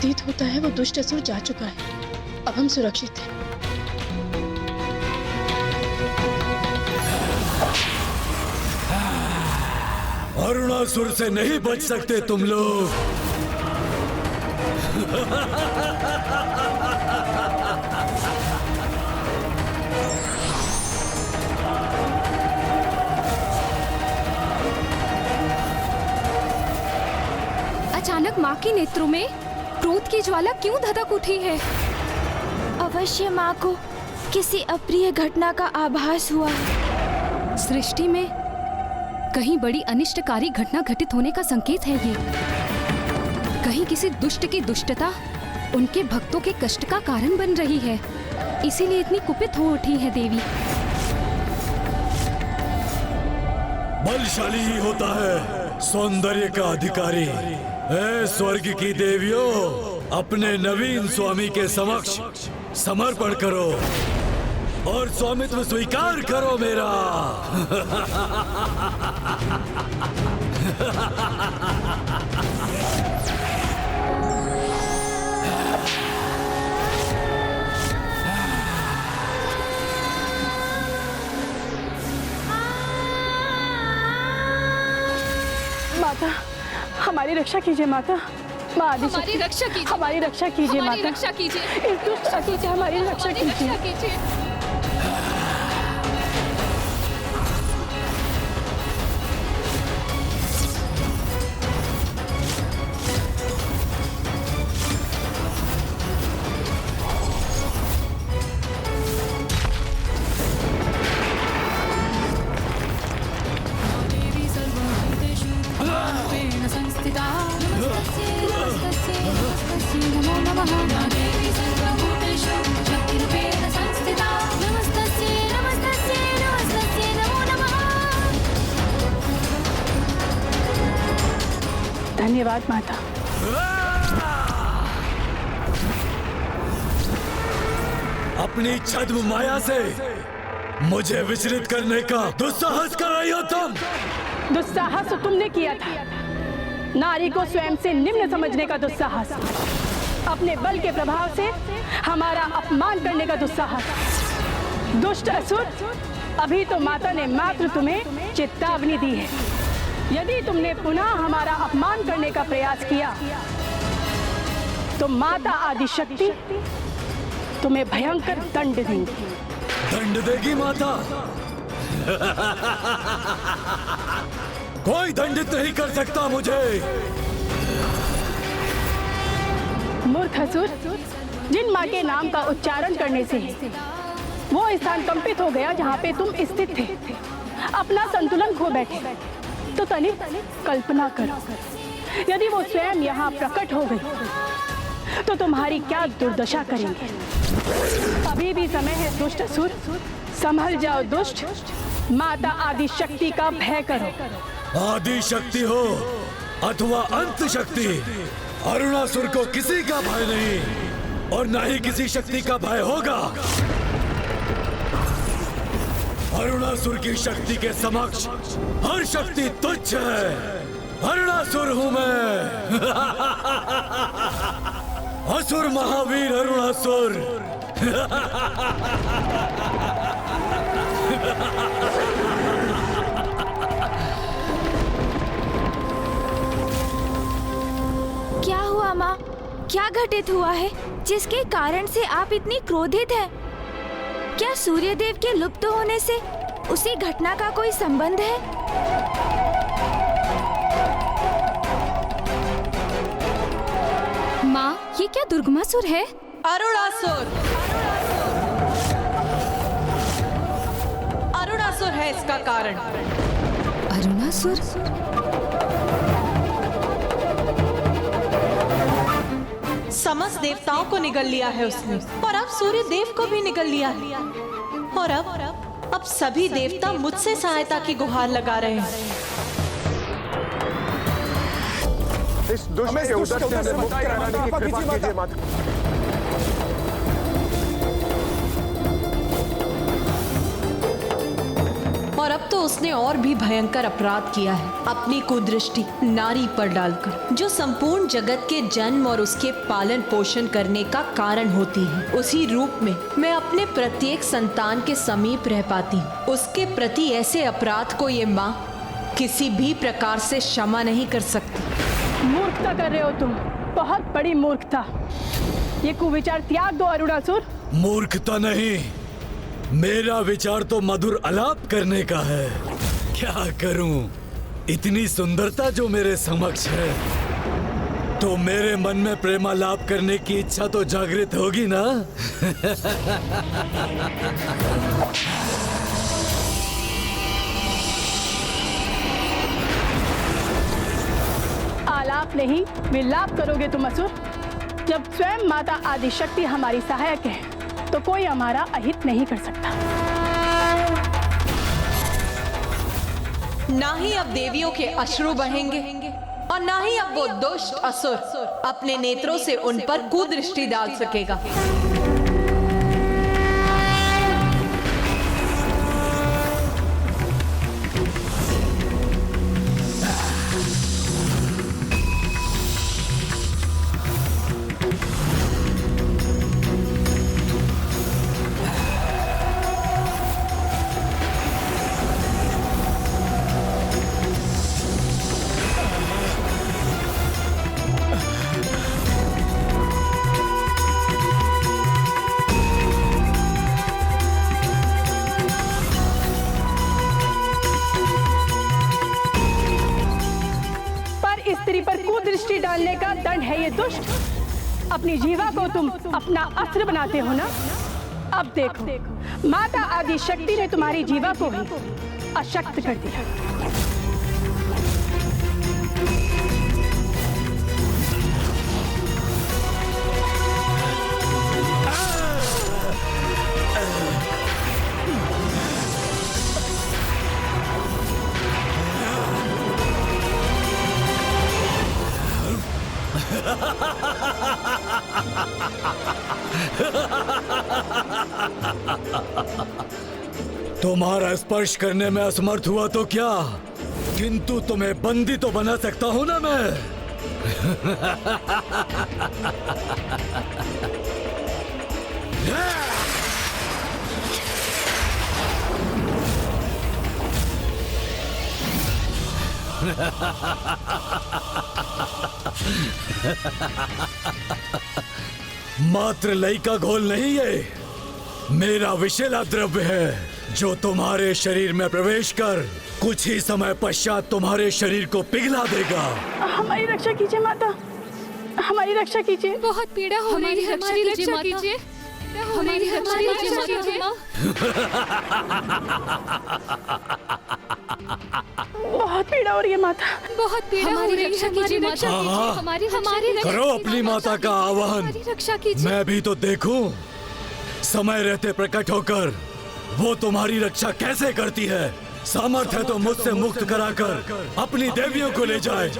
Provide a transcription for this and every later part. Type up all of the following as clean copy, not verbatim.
प्रतीत होता है वो दुष्ट असुर जा चुका है। अब हम सुरक्षित हैं। अरुणासुर से नहीं बच सकते तुम लोग। अचानक माँ के नेत्रों में क्रोध की ज्वाला क्यों धधक उठी है? अवश्य माँ को किसी अप्रिय घटना का आभास हुआ है। सृष्टि में कहीं बड़ी अनिष्टकारी घटना घटित होने का संकेत है ये। कहीं किसी दुष्ट की दुष्टता उनके भक्तों के कष्ट का कारण बन रही है, इसीलिए इतनी कुपित हो उठी है देवी। बलशाली ही होता है सौंदर्य का अधिकारी। ऐ स्वर्ग की देवियों, अपने नवीन स्वामी के समक्ष समर्पण करो और स्वामित्व स्वीकार करो मेरा। माता, हमारी रक्षा कीजिए माता। माँ आदिशक्ति, हमारी रक्षा कीजिए, हमारी रक्षा कीजिए हमारी माता। रक्षा कीजिए, इस दुष्ट असुर से हमारी रक्षा कीजिए। कीजिए। धन्यवाद माता। अपनी छद्म माया से मुझे विचलित करने का दुस्साहस कर रही हो तुम। दुस्साहस तो तुमने किया था, नारी को स्वयं से निम्न समझने का दुस्साहस, अपने बल के प्रभाव से हमारा अपमान करने का दुस्साहस। दुष्ट असुर, अभी तो माता ने मात्र तुम्हें चेतावनी दी है। यदि तुमने पुनः हमारा अपमान करने का प्रयास किया तो माता आदिशक्ति तुम्हें भयंकर दंड देंगी। दंड देगी माता? कोई दंडित नहीं कर सकता मुझे। मूर्ख असुर, जिन माँ के नाम का उच्चारण करने से वो स्थान कंपित हो गया जहाँ पे तुम स्थित थे, अपना संतुलन खो बैठे, तो तनिक कल्पना करो, यदि वो स्वयं यहाँ प्रकट हो गई तो तुम्हारी क्या दुर्दशा करेंगे। अभी भी समय है दुष्ट असुर, संभल जाओ दुष्ट। माता आदिशक्ति का भय करो। आदि शक्ति हो अथवा अंत शक्ति, अरुणासुर को किसी का भय नहीं और न ही किसी शक्ति का भय होगा। अरुणासुर की शक्ति के समक्ष हर शक्ति तुच्छ है। अरुणासुर हूं मैं। असुर महावीर अरुणासुर। क्या हुआ माँ? क्या घटित हुआ है जिसके कारण से आप इतनी क्रोधित हैं? क्या सूर्यदेव के लुप्त होने से उसी घटना का कोई संबंध है? माँ, ये क्या दुर्गमासुर है? अरुणासुर। अरुणासुर है इसका कारण। अरुणासुर? समस्त देवताओं को निगल लिया है उसने, और अब सूर्य देव को भी निगल लिया है। और अब सभी देवता मुझसे सहायता की गुहार लगा रहे हैं। इस दुष्ट के उदर से हमें मुक्त कराने की कृपा कीजिए माता। और अब तो उसने और भी भयंकर अपराध किया है, अपनी कुदृष्टि नारी पर डालकर, जो संपूर्ण जगत के जन्म और उसके पालन पोषण करने का कारण होती है। उसी रूप में मैं अपने प्रत्येक संतान के समीप रह पाती हूँ। उसके प्रति ऐसे अपराध को ये माँ किसी भी प्रकार से क्षमा नहीं कर सकती। मूर्खता कर रहे हो तुम, बहुत बड़ी मूर्खता। ये कुविचार त्याग दो अरुणासुर। मूर्खता नहीं, मेरा विचार तो मधुर आलाप करने का है। क्या करूं, इतनी सुंदरता जो मेरे समक्ष है, तो मेरे मन में प्रेमालाप करने की इच्छा तो जागृत होगी ना। आलाप नहीं, विलाप करोगे तुम असुर। जब स्वयं माता आदिशक्ति हमारी सहायक है, तो कोई हमारा अहित नहीं कर सकता। ना ही अब देवियों के अश्रु बहेंगे और ना ही अब वो दुष्ट असुर अपने नेत्रों से उन पर कुदृष्टि डाल सकेगा। कुदृष्टि डालने का दंड है ये दुष्ट। अपनी जीवा को तुम अपना अस्त्र बनाते हो ना। अब देखो, माता आदि शक्ति ने तुम्हारी जीवा को भी अशक्त कर दिया। तुम्हारा स्पर्श करने में असमर्थ हुआ तो क्या, किंतु तुम्हें बंदी तो बना सकता हूं ना मैं। मात्र लई का घोल नहीं है, मेरा विषैला द्रव्य है जो तुम्हारे शरीर में प्रवेश कर कुछ ही समय पश्चात तुम्हारे शरीर को पिघला देगा। हमारी रक्षा कीजिए माता, हमारी रक्षा कीजिए। बहुत पीड़ा हो रही है, हमारी रक्षा कीजिए, हमारी रक्षा कीजिए। बहुत पीड़ा हो रही है माता, बहुत पीड़ा हो रही है, हमारी रक्षा कीजिए, हमारी करो अपनी माता का आह्वान। रक्षा कीजिए। मैं भी तो देखूं, समय रहते प्रकट होकर वो तुम्हारी रक्षा कैसे करती है। सामर्थ्य है तो मुझसे मुक्त कराकर अपनी देवियों को ले जाए।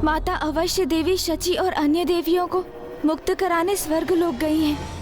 माता अवश्य देवी शची और अन्य देवियों को मुक्त कराने स्वर्ग लोक गई हैं।